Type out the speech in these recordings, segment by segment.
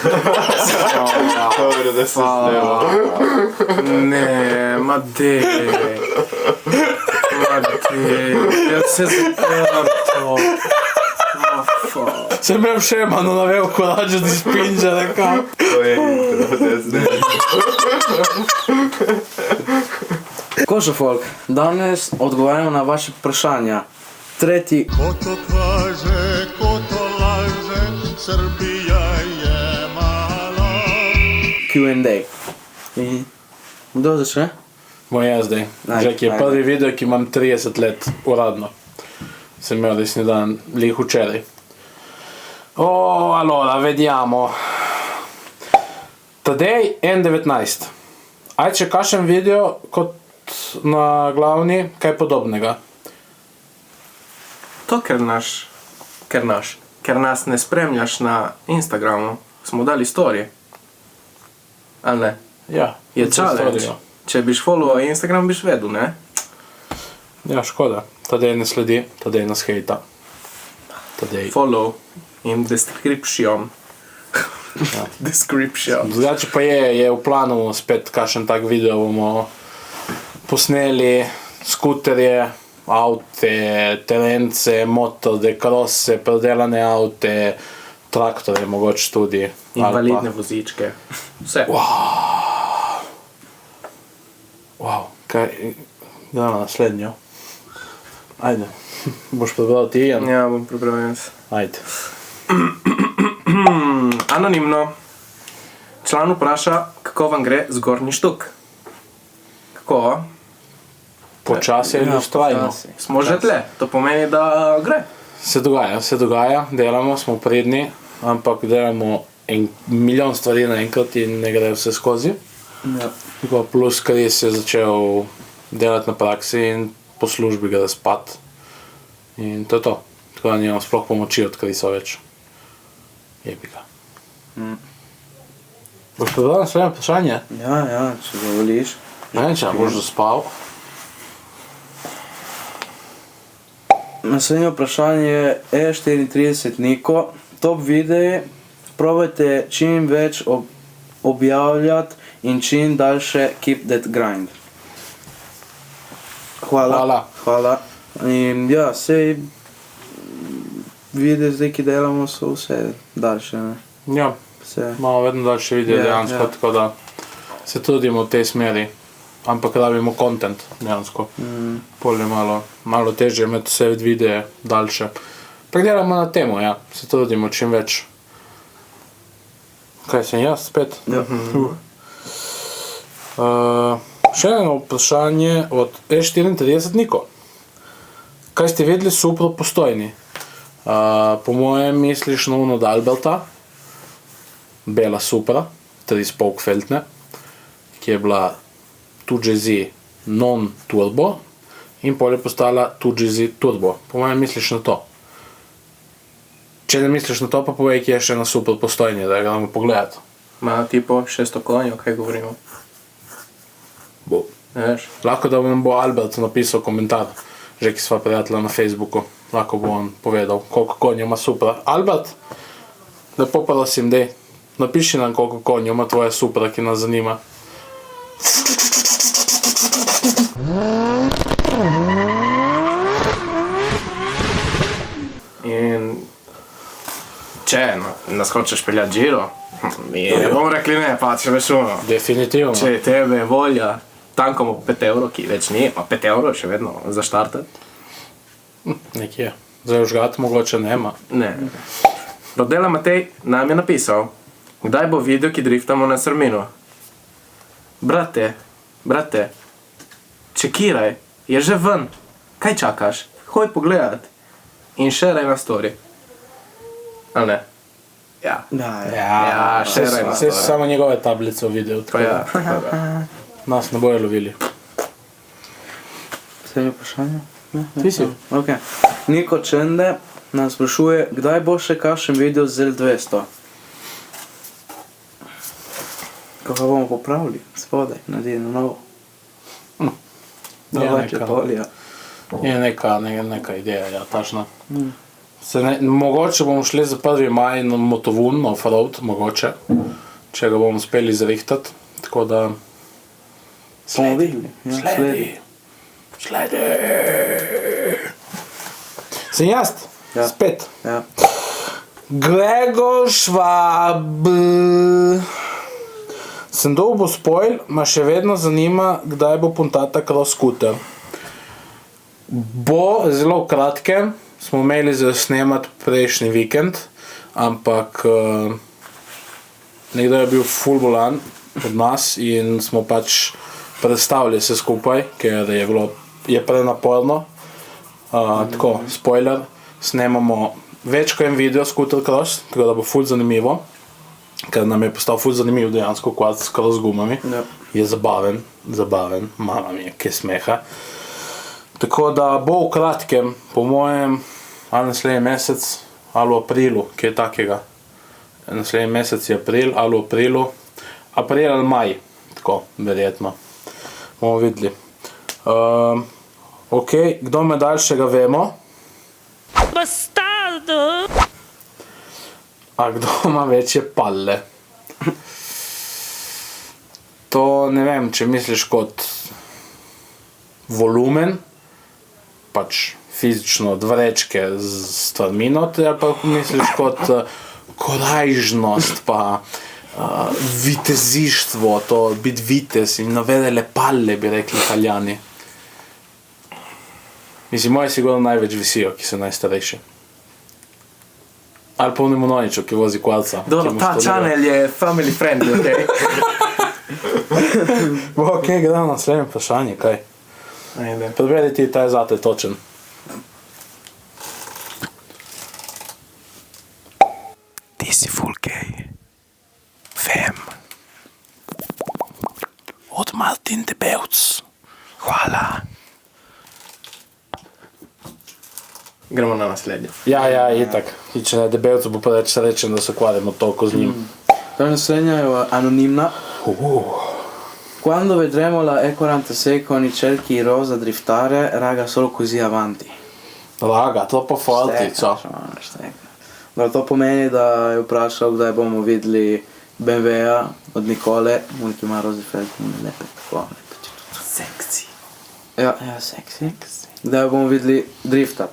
Dobro, da se snema. Ne, ma dej. Jaz se zaprto. Se imam še mano navel kolađa di spinđa neka. To je intro, da snema. Kožo folk, danes odgovarjamo na vaše vprašanja. Tretji Ko to kaže, ko to laže, Srbija je mala. Q&A. In kdo začne? Moj jaz zdaj. Ajde, Že ki je ajde. prvi video, ki imam 30 let uradno. Sem imel desni dan, lih včeraj. Allora, vediamo. Today N19. Ajde, če kašem video kot na glavni, kaj podobnega. To, ker nas ne spremljaš na Instagramu, smo dali story. Ali ne? Ja, Je za challenge. storjo. Če biš followal Instagram, biš vedel, ne? Ja, škoda. Tadej ne sledi, tadej nas hejta. Tadej. Follow in description. Description. Drugače pa je v planu spet kakšen tak video bomo posneli, skuterje, avte, terence, motode, krose, predelane avte, traktore mogoče tudi. Invalidne vozičke. Vse. Wow, kaj, gremo na naslednjo. Ajde, boš prebral ti, Ian? Ja, bom prebral jaz. Ajde. Anonimno. Član vpraša, kako vam gre zgornji štuk. Kako? Počasi ali vztrajno. Smo že tle, to pomeni, da gre. Se dogaja, delamo, smo predni, ampak delamo en milijon stvari naenkrat in ne gre vse skozi. Ja. Tako plus Kris je začel delati na praksi in po službi gre spat. In to je to. Tako da nimam sploh pomoči od Krisa več. Jebika. Boš prebral naslednje vprašanje? Ja, če dovoliš. Ne vem, če boš zaspal. Naslednje vprašanje je E34 Niko. Top videi, probajte čim več objavljati in čim daljše keep that grind. Hvala. In ja, sej videi zdaj, ki delamo, so vse daljše, ne? Ja, Vse. imamo vedno daljše video dejansko, tako da se trudimo v tej smeri. Ampak rabimo content dejansko. Pol je malo težje imeti vse videe daljše. Predelamo na temo, ja. Se trudimo čim več. Kaj sem jaz spet? Ja. Še eno vprašanje od E34 Niko. Kaj ste vedeli Supro Postojni? Po mojem misliš na ono od Alberta, Bela Supra, 3,5 feltne, ki je bila 2GZ non-turbo in pol je postala 2GZ turbo. Po mojem misliš na to. Če ne misliš na to, pa povej, ki je še na Supro Postojni, da ga damo pogledati. Ma tipo 600 konjev, kaj govorimo? Bo. Ne veš? Lahko da nam bo Albert napisal komentar, že ki sva prijatelja na Facebooku. Lahko bo on povedal, koliko konjev ima Supra. Albert, lepo prosim, dej, napiši nam, koliko konjev ima tvoja Supra, ki nas zanima. In če nas hočeš peljati Giro, ne bomo rekli ne, pa če veš ono. Definitivno. Če je tebe volja, tankom 5 evrov, ki več ni, pa 5 evrov še vedno za štartati. Nekje. Zdaj užgati mogoče nema. Ne. Rodela Matej nam je napisal, kdaj bo video, ki driftamo na strmino. Brate, čekiraj, je že ven. Kaj čakaš? Hoj pogledat. In šeraj na story. Ali ne? Ja. Ja, šeraj na Se story. samo njegove tablice v videu. Pa ja. Nas ne bojo lovili. Naslednje vprašanje? Ti si. Ok. Niko Čende nas sprašuje, kdaj bo še kakšen video z L200? Kako bomo popravili? Spodaj, naredili na novo. Je Dovače neka- polja. Je neka ideja, ja, tačna. Mogoče bomo šli za 1. maj na motovun, na off-road, mogoče, če ga bomo uspeli zrihtati, tako da... Bomo videli. Ja, Sledi. Sem jaz? Ja. Spet. Ja. Gregor Švab. Sem dobil spoil, ma še vedno zanima, kdaj bo puntata cross scooter. Bo zelo kratke, smo imeli za snemati prejšnji vikend, ampak nekdo je bil full bolan od nas in smo pač predstavili se skupaj, ker je prenaporno. Tako, spoiler, snemamo več kot en video scooter cross, tako da bo full zanimivo, ker nam je postal full zanimiv dejansko quad s cross gumami. Ja. Je zabaven, mama mia, kaj smeha. Tako da bo v kratkem, po mojem, ali naslednji mesec, ali v aprilu, kaj takega. Naslednji mesec je april, ali v aprilu. April ali maj, tako, verjetno. Bomo videli. Ok, kdo me daljšega vemo? Bastardo! A kdo ima večje palle? To ne vem, če misliš kot volumen, pač fizično dvrečke z stvarmi notri, ali pa misliš kot korajžnost, pa vitezištvo, to biti vitez in navedele palle, bi rekli Italijani. Mislim, moje sigurno največ visijo, ki so najstarejši. Ali pa unemu Noniču, ki vozi kvalca. Dobro, ta channel je family friendly, okej? Ok, gremo na naslednje vprašanje, kaj? Ajde. Preberi ti, ta je zate točen. Ti si full gay. Vem. Od Martin Debevc. Hvala. Gremo na naslednje. Ja, itak. I če ne Debevcu bo pa reč srečen, da se kvarimo toliko z njim. La naslednja je anonimna. Quando vedremo la E46 con i cerchi rosa driftare, raga, solo così avanti. Raga, troppo forti, co? Da, to pomeni, da je vprašal, kdaj bomo videli BMW-ja od Nikole, on ki ima rozi felk in lepe, tako, lepe. Seksi. Ja, seksi. Kdaj bomo videli driftat.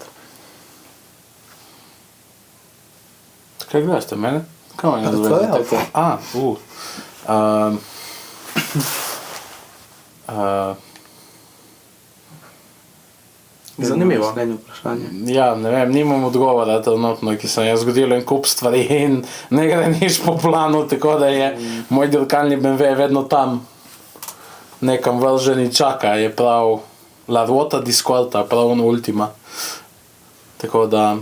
Kaj gledaš te mene? Kaj vam je To je razvedno? Zanimivo. Naslednje vprašanje. Ja, ne vem, nimam odgovora trenutno, ki sem jaz zgodil en kup stvari in ne gre nič po planu, tako da je moj dirkalni BMW vedno tam nekam vržen in čaka, je prav la ruota di scorta, prav on ultima. Tako da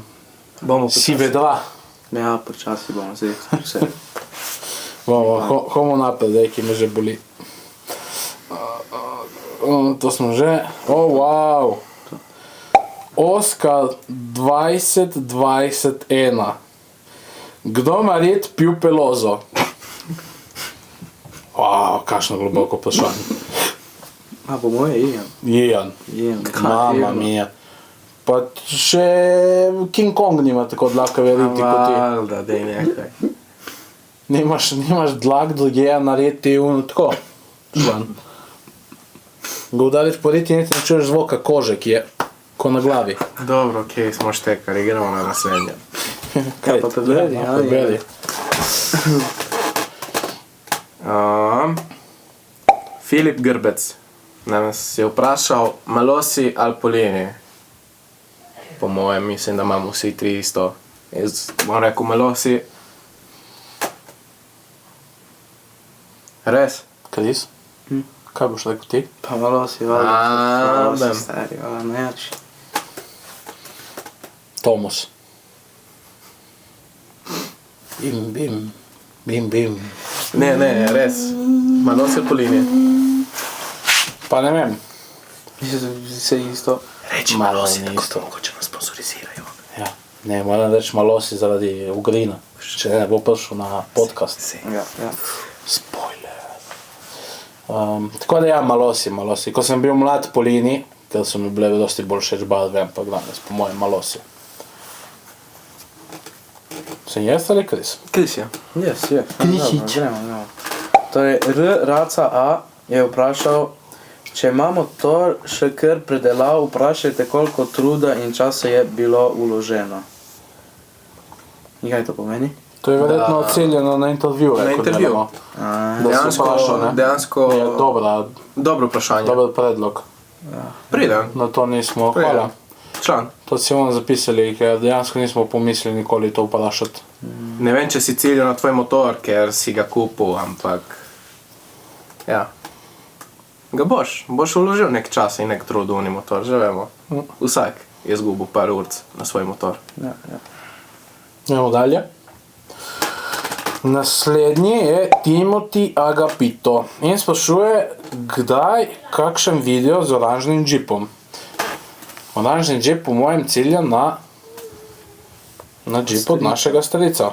Bomo si počasi. Vedva. vedva. Ja, počasi bomo zdaj vse. Homo naprej, ki me že boli. To smo že. Wow. Oscar 2021. Kdo ima red pil pelozo? Wow, kakšno globoko vprašanje. A, po moje Ian. Ian. Mama mia. Pa še King Kong nima tako dlakave riti kot ti. Valjda, dej nekaj. Nimaš dlak drugje narediti tako. Član. Ga udariš po riti in ne čuješ zvoka kože, ki je ko na glavi. Dobro, okej, smo štekali, gremo na naslednje. Kaj, pa preberi, ja, preberi. Filip Grbec nas je vprašal, Malosi ali Polini? Po mojem mislim, da imamo vsi tri isto. Jaz bom rekel Malosi. Res? Kris? Kaj boš rekel ti? Pa malo si valjda. Malo si stari, najjači. Tomus. Bim. Ne, res. Malosi ali Polini? Pa ne vem. Se isto. Reči Malo Malosi, ni tako isto. da mogoče nas sponsorizirajo. Ja. Ne, moram reči Malosi zaradi ugrina. Če ne bo prišel na podcast. Ja. Spoiler. Tako da ja, Malosi. Ko sem bil mlad Polini, ker so mi bile dosti bolj všeč barve, ampak danes po mojem Malosi. Sem jaz ali Kris? Kris je. Yes, je. Krihič. Gremo. Torej, Raca A je vprašal, če ima motor še kar predelav, vprašajte, koliko truda in časa je bilo vloženo. In kaj to pomeni? To je verjetno ciljeno na intervju. Na intervju. Dejansko Je dobro vprašanje. dober predlog. Priden. Na to nismo, Priden. hvala. Član. To si bomo zapisali, ker dejansko nismo pomislili nikoli to vprašati. Ne vem, če si ciljo na tvoj motor, ker si ga kupil, ampak ja. Ga boš vložil nek čas in nek trud v oni motor, že vemo. Vsak je zgubil par urc na svoj motor. Ja. Gremo dalje. Naslednji je Timothy Agapito in sprašuje, kdaj kakšen video z oranžnim džipom. Oranžni džip po mojem cilju na džip od našega strica.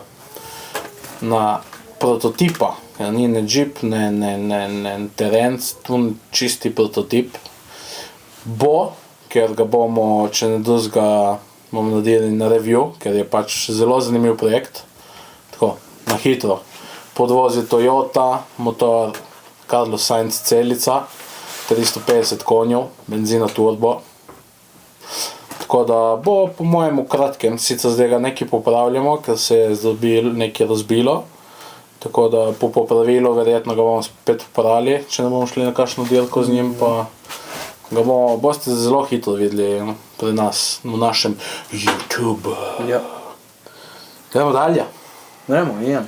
Na prototipa. Ja, ni ne džip, ne terenc, tu čisti prototip. Bo, ker ga bomo, če ne drugega, bomo naredili na review, ker je pač zelo zanimiv projekt. Tako, na hitro. Podvozi Toyota, motor Carlos Sainz celica, 350 konjev, benzina turbo. Tako da bo po mojem v kratkem, sicer zdaj ga nekaj popravljamo, ker se je nekaj razbilo. Tako da po popravilu verjetno ga bomo spet popravili, če ne bomo šli na kakšno dirko z njim, pa ga boste zelo hitro videli pri nas, v našem YouTube. Ja. Gremo dalje. Gremo, Ian.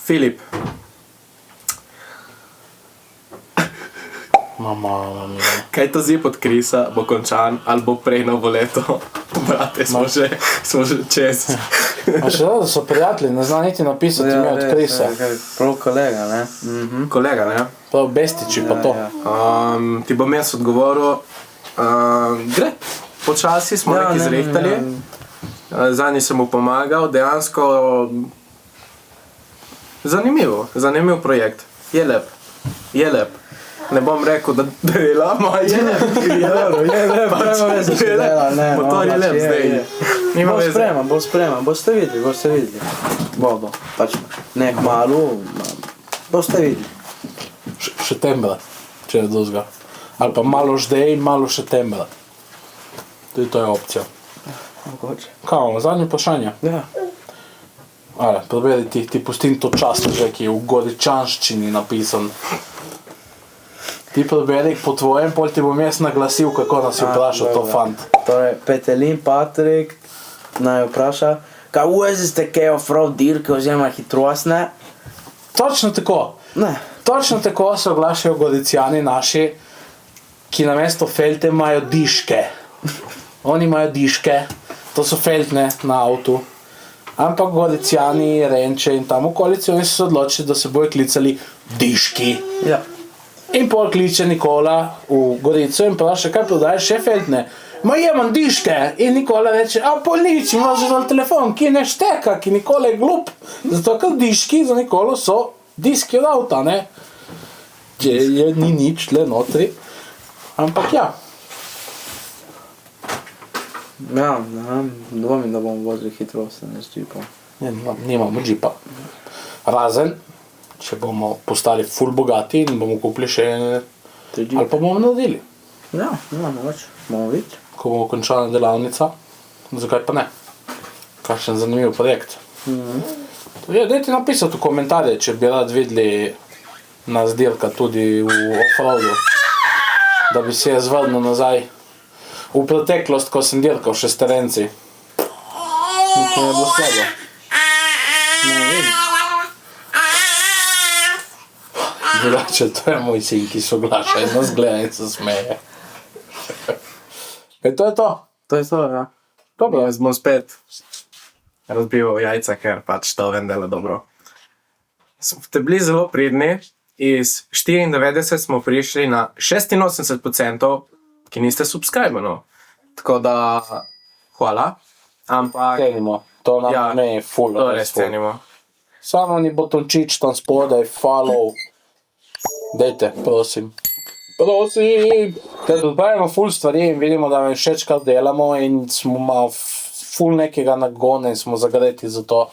Filip. Mama mia. Kaj to zip od Krisa bo končan ali bo prej novo leto? Brate, smo že čez. A še da so prijatelji, ne zna niti napisati ime od Krisa. Prav kolega, ne? Kolega, ne? Prav Bestiči pa to. Ti bom jaz odgovoril. Gre, počasi smo nekaj zrehtali. Zadnji sem mu pomagal, dejansko zanimiv projekt. Je lep. Ne bom rekel, da delamo, je lep. Motor je lep zdaj. Bo spreman, boste videli. Bodo, pač ne kmalu, boste videli. Še tembra, če je drugega. Ali pa malo ždej, malo še tembra. Tudi to je opcija. Mogoče. Kaj imamo, zadnje vprašanje? Ja. Ale, preberi ti pustim to čast, že ki je v goričanščini napisan. Ti preberi po tvojem, pol ti bom jaz naglasil, kako nas je vprašal to fant. Torej, Petelin Patrik naj vpraša, kaj uvozite kaj off-road dirke oziroma hitrostne? Točno tako. Ne. Točno tako se oglašajo Goričani naši, ki namesto felte imajo diške. Oni imajo diške, to so feltne na avtu. Ampak Goričani, Renče in tam okolici, oni so se odločili, da se bojo klicali diški. Ja. In pol kliče Nikola v Gorico in vpraša, kaj prodajaš še feltne? Ma imam diške. In Nikola reče, a pol nič, ima že telefon, ki ne šteka, ki Nikola je glup. Zato, ker diški za Nikolo so diski od avta, ne? Če ni nič tle notri. Ampak ja. Ja, dvomim, da bomo vozili hitrostne s džipom. Nimamo džipa. Razen, če bomo postali ful bogati in bomo kupili še ali pa bomo naredili. Ja, mogoče. Bomo videli. Ko bomo končala delavnica, zakaj pa ne? Kakšen zanimiv projekt. Dajte napisati v komentarje, če bi rad videli nas dirka tudi v off-roadu. Da bi se jaz vrnil nazaj v preteklost, ko sem dirkal še s terenci. In to je bilo slabo. Drugače, to je moj sin, ki se oglaša in nas gleda in se smeje. To je to. To je to, ja. Dobro. Jaz bom spet razbival jajca, ker pač to vem dela dobro. Ste bili zelo pridni, iz 94 smo prišli na 86%, ki niste subscribeno. Tako da, hvala. Ampak, Cenimo. To nam ne je ful. to res cenimo. Samo ni botončič tam spodaj, follow. Dajte, prosim. Prosim! Ker odpravimo ful stvari in vidimo, da vam všeč, kar delamo in smo malo ful nekega nagona in smo zagreti za to.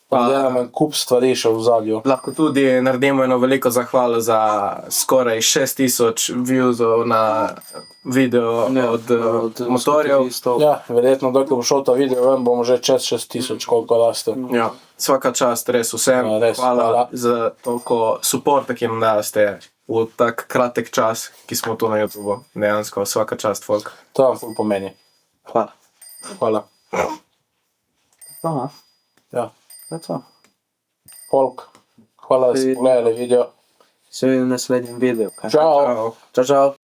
Pa delamo en kup stvari še v zadju. Lahko tudi naredimo eno veliko zahvalo za skoraj 6000 viewsov na video od motorjev. Ja, verjetno, dokaj bo šel ta video, ven bomo že čez 6000, koliko raste. Ja, svaka čast res vsem. Ja, res, hvala. Za toliko supporta, ki nam daste v tak kratek čas, ki smo tu na YouTubeu. Dejansko, svaka čast, folk. To vam ful pomeni. Hvala. Hvala. Aha, Ja, to je to. folk. Hvala, da ste pogledali video. Se vidimo v naslednjem videu. Kaj? Čau! Čau. Čau, čau.